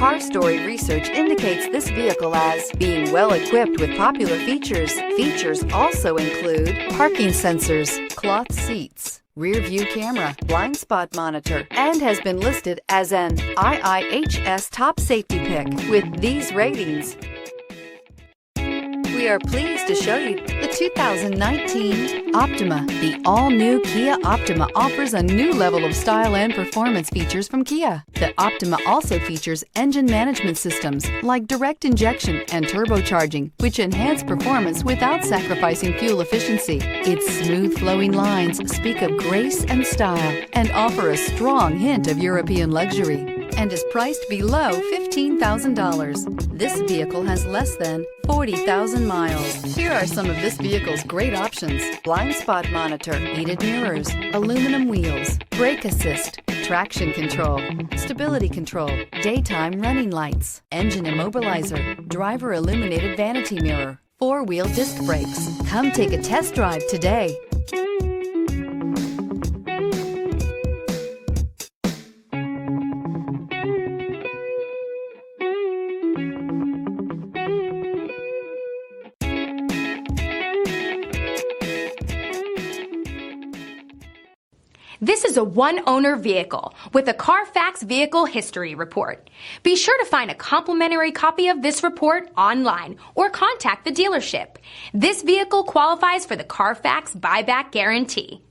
Car Story research indicates this vehicle as being well equipped with popular features. Features also include parking sensors, cloth seats, rear view camera, blind spot monitor, and has been listed as an IIHS top safety pick with these ratings. We are pleased to show you the 2019 Optima. The all-new Kia Optima offers a new level of style and performance features from Kia. The Optima also features engine management systems like direct injection and turbocharging, which enhance performance without sacrificing fuel efficiency. Its smooth flowing lines speak of grace and style and offer a strong hint of European luxury, and is priced below $15,000. This vehicle has less than 40,000 miles. Here are some of this vehicle's great options: blind spot monitor, heated mirrors, aluminum wheels, brake assist, traction control, stability control, daytime running lights, engine immobilizer, driver illuminated vanity mirror, four-wheel disc brakes. Come take a test drive today. This is a one-owner vehicle with a CARFAX Vehicle History Report. Be sure to find a complimentary copy of this report online or contact the dealership. This vehicle qualifies for the CARFAX Buyback Guarantee.